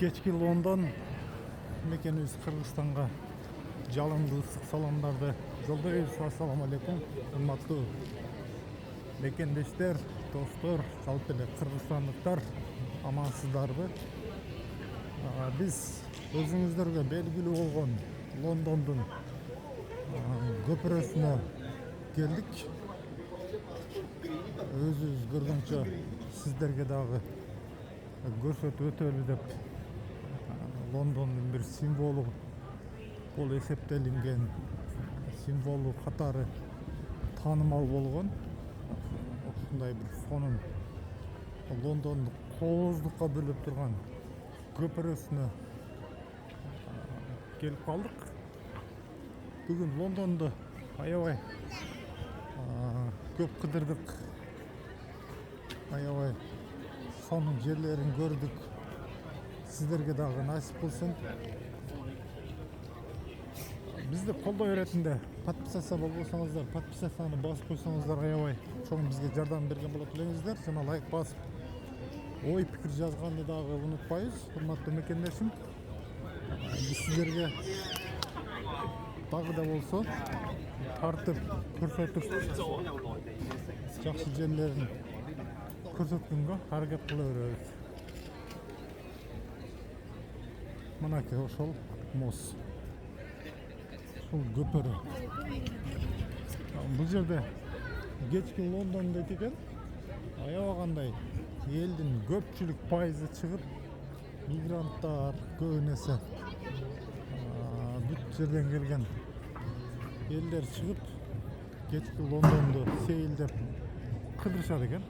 Кечки Лондон мекенибиз Кыргызстанга жалындуу ысык саламдарды жолдойбуз. Ассаламу алейкум, урматтуу мекендештер, достор, жалпы эле кыргызстандыктар, амансыздарбы? Биз өзүңүздөргө белгилүү болгон Лондондун көпүрөсүнө келдик. Өзүбүз көргөнчө сиздерге дагы көрсөтүп өтөлү деп Лондондун бир символу бул эсептелинген символу катары таанымал болгон ушундай бир сонун Лондонду кооздукка бөлүп турган көпүрөсүнө келип калдык. Бүгүн Лондонду аябай көп кыдырдык, аябай сонун жерлерин көрдүк. Сиздерге дагы насип кылсын. Бизди колдоо иретинде подписаться болбосоңуздар, подписацияны басып койсоңуздар аябай чоң бизге жардам берген болот элеңиздер. Жана лайк басып ой пикир жазганды дагы унутпайбыз, урматтуу мекендешим. Биз сиздерге дагы да болсо тартып көрсөтүп жакшы жерлерин көрсөткөнгө аракет кыла беребиз. Мынакей ошол мост, ушул көпүрө. Бул жерде кечки Лондон дейт экен. Аябагандай элдин көпчүлүк пайызы чыгып, мигранттар көбүн эсе бүт жерден келген элдер чыгып, кечки Лондонду сейилдеп кыдырышат экен.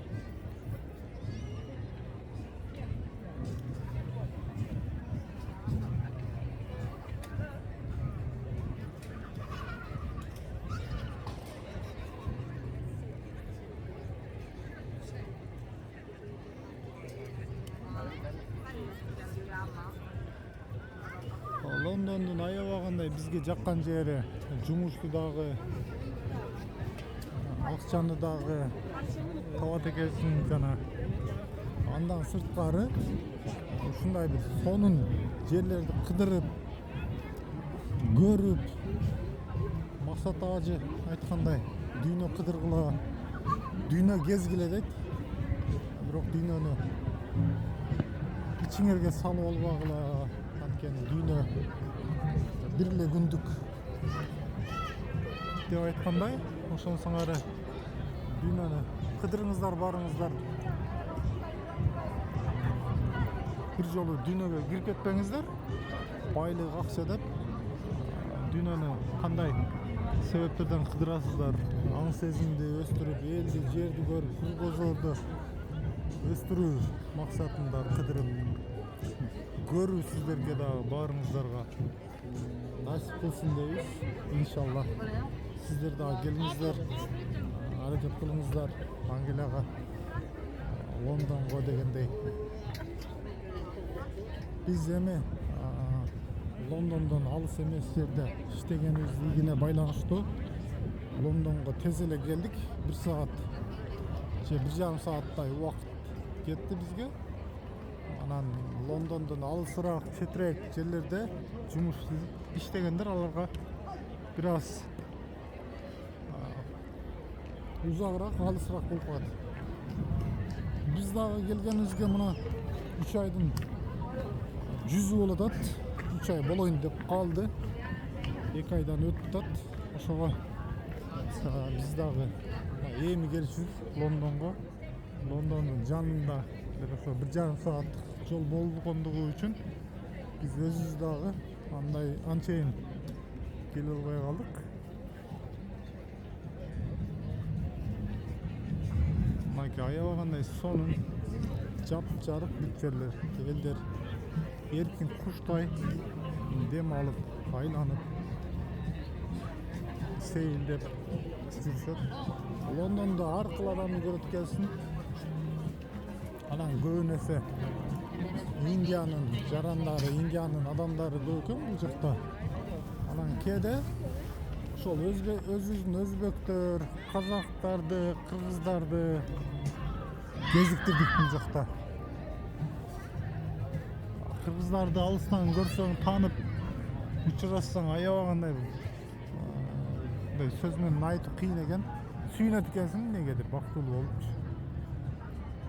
Лондондун аябагандай бизге жаккан жери жумушту дагы, акчаны дагы табат экенсиң жана андан сырткары ушундай бир сонун жерлерди кыдырып, көрүп, максат ажы айткандай дүйнө кыдыргыла, дүйнө кезгиле дейт. Бирок дүйнөнү ичиңерге салып албагыла, анткени дүйнө бир эле күндүк деп айткандай. Ошонсоң дүйнөнү кыдырыңыздар, барыңыздар. Бир жолу дүйнөгө кирип кетпеңиздер. Байлык, акча деп дүйнөнү кандай себептерден кыдырасыздар? Аң сезимди өстүрүп, элди, жерди көрүп, көзгөзөрдү өстүрүү максатында кыдырып көрүү сиздерге дагы баарыңыздарга насип кылсын дейбиз. Иншалла сиздер дагы келиңиздер, аракет кылыңыздар Англияга, Лондонго дегендей. Биз эми Лондондон алыс эмес жерде иштегенибизге байланыштуу Лондонго тез эле келдик. 1 саат же 1,5 сааттай убакыт кетти бизге. Анан Лондондон алысыраак, четирээк жерлерде жумуш иштегендер аларга бир аз узагыраак, алысыраак болуп калат. Биз дагы келгенибизге мына 3 айдын жүзү болуп атат. 3 ай болоюн деп калды. 2 айдан өтүп атат. Ошого биз дагы эми келишибиз Лондонго. Лондондун жанында ошо 1,5 саат жол болгондугу үчүн биз өзүбүз дагы анчейин келе албай калдык. Мынакей аябагандай сонун жап-жарык бүт жерлер. Элдер эркин куштай дем алып, айланып, сейилдеп жүрүшөт. Лондонду ар кыл адамды көрөт экенсиң. Анан көбүн эсе Индиянын жарандары, Индиянын адамдары көп экен бул жакта. Анан кээде ошол өзүбүздүн өзбектөр, казактарды, кыргыздарды кезиктирдик бул жакта. кыргыздарды алыстан көрсөң таанып учурассаң аябагандай мындай сөз менен айтуу кыйын экен. Сүйүнөт экенсиң эмнегедир бактылуу болупчу.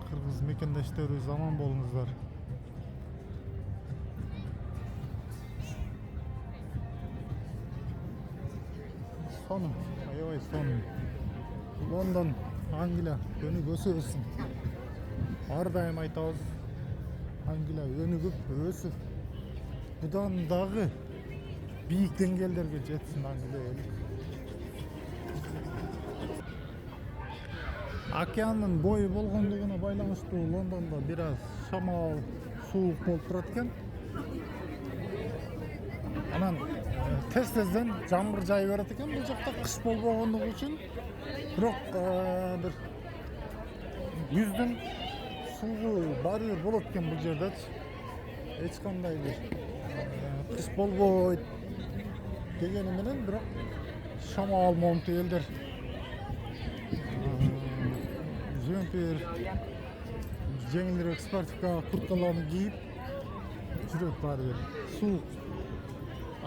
Кыргыз мекендештерибиз аман болуңуздар. Сонун, аябай сонун. Лондон, Англия өнүгүп өсө берсин. Ар дайым айтабыз, Англия өнүгүп өсүп, будан дагы бийик деңгээлдерге жетсин Англия эли. Океандын бою болгондугуна байланыштуу Лондондо бир аз шамал суук болуп турат экен. Анан тез-тезден жамгыр жай берет экен бул жакта кыш болбогондугу үчүн. Бирок бир күздүн суугу баары бир болот экен бул жердечи. Эч кандай бир кыш болбойт дегени менен бирок шамал момунту элдер жемпир, жеңилирээк спортивка курткаларды кийип жүрөт баары бир суук.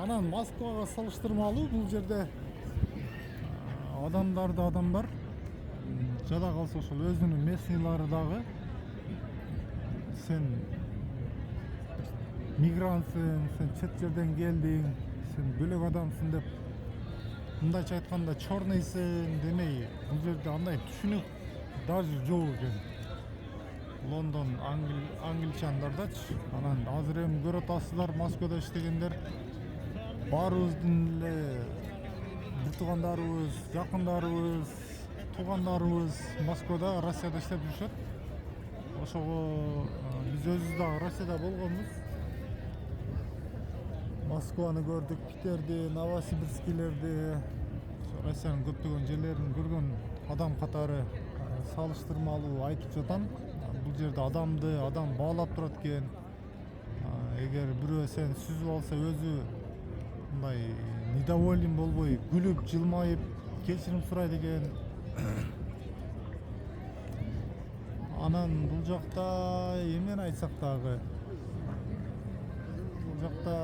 Анан Москвага салыштырмалуу бул жерде адамдар жада калса ошол өзүнүн местныйлары дагы сен мигрантсың, сен чет жерден келдиң, сен бөлөк адамсың деп мындайча айтканда чорныйсың демей бул жерде андай түшүнүк даже жок экен. Лондон англичандардачы. Анан азыр эми көрүп атасыздар, Москвада иштегендер баарыбыздын эле бир туугандарыбыз, жакындарыбыз, туугандарыбыз Москвада, Россияда иштеп жүрүшөт. Ошого биз өзүбүз дагы Россияда болгонбуз. Москваны көрдүк, Питерди, Новосибирскилерди, Россиянын көптөгөн жерлерин көргөн адам катары салыштырмалуу айтып жатам. Бул жерде адам баалап турат экен. Эгер бирөө сен сүзүп алса өзү мындай недоволен болбой, күлүп, жылмайып кечирим сурайт экен. Анан бул жакта эмнени айтсак дагы, бул жакта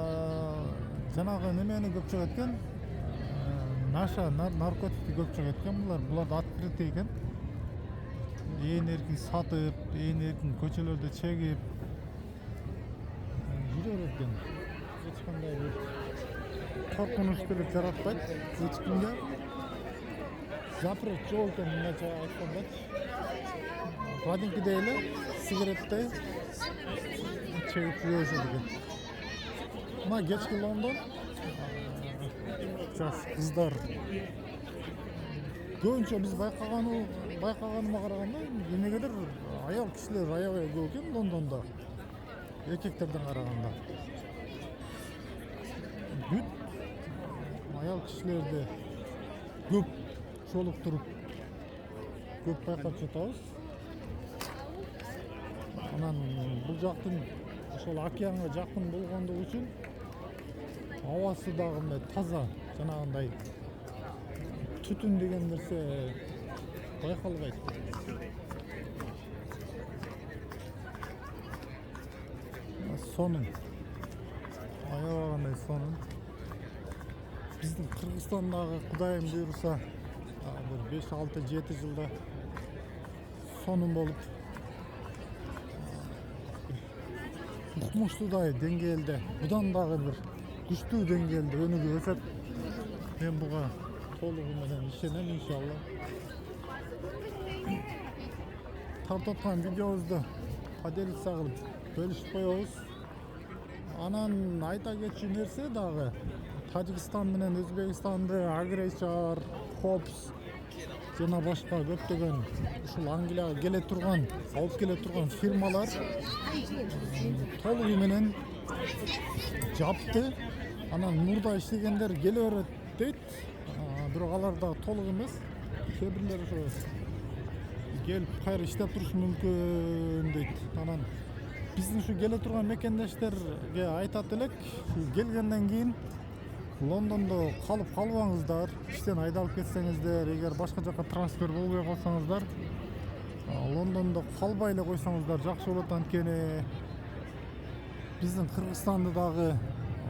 жанагы немени көп чыгат экен. Наркотикти көп чыгат экен. Буларды открытый экен. Ээн эркин сатып, ээн эркин көчөлөрдө чегип жүрө берет экен. Эч кандай бир коркунуч деле жаратпайт эч кимге. Запрет жок экен мындайча айткандачы. Кадимкидей эле сигареттей чегип жүрө беришет экен. Мына кечки Лондон, жаш кыздар көбүнчө биз байкаганыма караганда эмнегедир аял кишилер аябай көп экен Лондондо эркектерден караганда. Бүт аял кишилерди көп жолуктуруп көп байкап жатабыз. Анан бул жактын ошол океанга жакын болгондугу үчүн абасы дагы мындай таза, жанагындай түтүн деген нерсе байкалбайт. Сонун, аябагандай сонун. Биздин Кыргызстандагы Кудайым буйруса бир 5-6-7 жылда сонун болуп укмуштуудай деңгээлде, будан дагы бир күчтүү деңгээлде өнүгүп өсөт. Мен буга толугу менен ишенем, иншалла. Тартаткан видеобузду поделиться кылып бөлүшүп коебуз. Анан айта кетчү нерсе дагы Тажикстан менен Өзбекстанды Агречар, Хопс жана башка көптөгөн ушул Англияга алып келе турган фирмалар толугу менен жапты. Анан мурда иштегендер келе берет дейт. Бирок алар да толук эмес. Кээ бирлер ошо келип кайра иштеп турушу мүмкүн дейт. Анан биздин ушу келе турган мекендештерге айтат элек, келгенден кийин Лондондо калып калбаңыздар, иштен айдалып кетсеңиздер, эгер башка жака трансфер болбой калсаңыздар, Лондондо калбай эле койсоңуздар жакшы болот. Анткени биздин Кыргызстанды дагы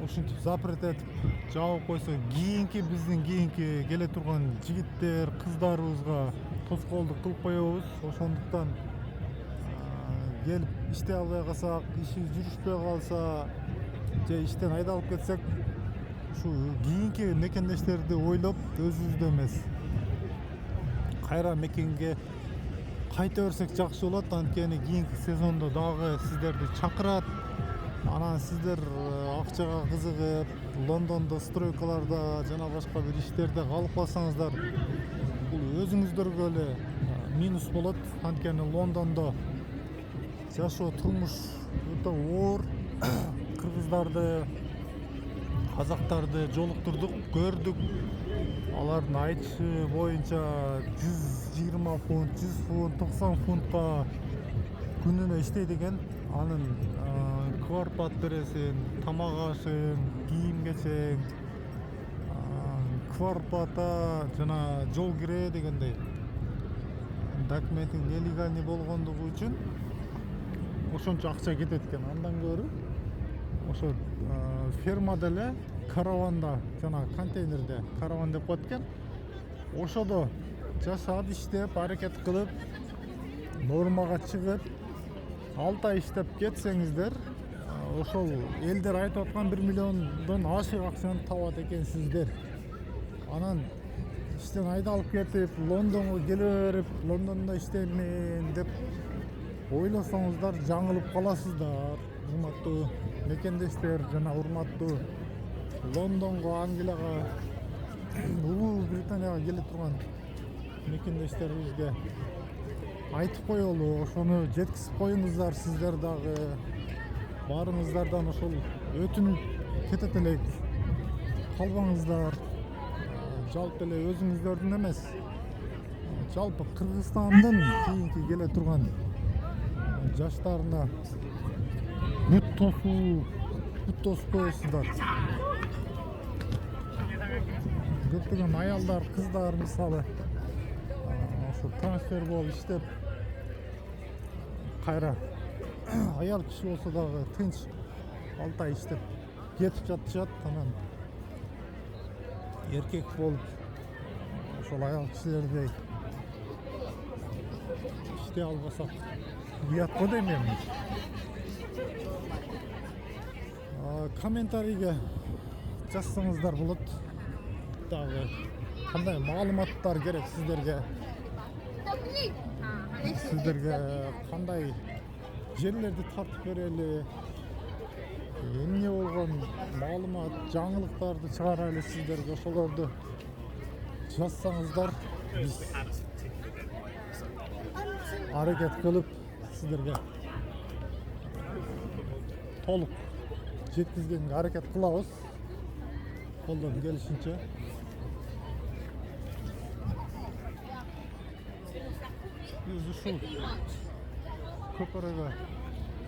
ушинтип запрет этип жабып койсо, биздин кийинки келе турган жигиттер, кыздарыбызга тоскоолдук кылып коебуз. Ошондуктан келип иштей албай калсак, иши жүрүшпөй калса же иштен айдалып кетсек, ушу кийинки мекендештерди ойлоп өзүбүздө эмес, кайра мекенге кайта берсек жакшы болот. Анткени кийинки сезондо дагы сиздерди чакырат. Анан сиздер акчага кызыгып, Лондондо стройкаларда жана башка бир иштерде калып калсаңыздар, бул өзүңүздөргө эле минус болот. Анткени Лондондо жашоо, турмуш өтө оор. Кыргыздарды, казактарды жолуктурдук, көрдүк. Алардын айтышы боюнча 120 фунт, 100 фунт, 90 фунтка күнүнө иштейт экен. Анын кварплат бересиң, тамак ашың, кийим кечең, кварплата жана жол кире дегендей. Документиң нелегальный болгондугу үчүн ошончо акча кетет экен. Андан көрү ошо фермада эле, караванда жана контейнерде, караван деп коет экен, ошодо жашап, иштеп, аракет кылып, нормага чыгып, 6 ай иштеп кетсеңиздер, ошол элдер айтып аткан 1 миллиондон ашык акчаны табат экенсиздер. Анан иштен айдалып кетип, Лондонго келе берип, Лондондо иштеймин деп ойлосоңуздар, жаңылып каласыздар. Урматтуу мекендештер жана урматтуу Лондонго, Англияга, Улуу Британияга келе турган мекендештерибизге айтып коелу, ошону жеткизип коюңуздар. Сиздер дагы баарыңыздардан ошол өтүнүп кетет элек. Калбаңыздар. Жалпы эле өзүңүздөрдүн эмес, жалпы Кыргызстандын кийинки келе турган жаштарына бут тосуп коесуздар. Көптөгөн аялдар, кыздар мисалы ошо трансфер болуп иштеп, кайра аял киши болсо дагы тынч 6 ай иштеп кетип жатышат. Анан эркек болуп ошол аял кишилердей иштей албасак уят го дейм эми. Комментарийге жазсаңыздар болот. Дагы кандай маалыматтар керек сиздерге? Сиздерге кандай жерлерди тартып берели? Эмне болгон маалымат, жаңылыктарды чыгарайлы сиздерге? Ошолорду жазсаңыздар, биз аракет кылып сиздерге толук жеткизгенге аракет кылабыз. Колдон келишинче. Биз ушул көпөрөгө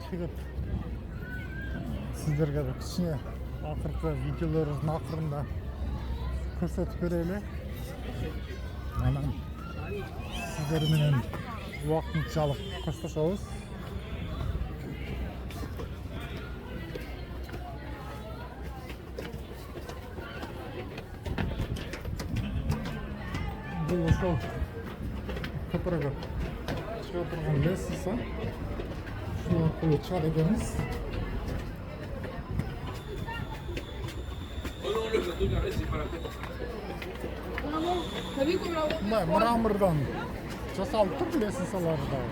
чыгып сиздерге да кичине акыркы видеолорубуздун акырында көрсөтүп берели. Анан сиздер менен убактынчалык коштошобуз. Бул ошол көпөрөгө чыга турган лестница. Ушул аркылуу чыгат экенбиз. Мындай мрамордон жасалып тур лестницалар дагы.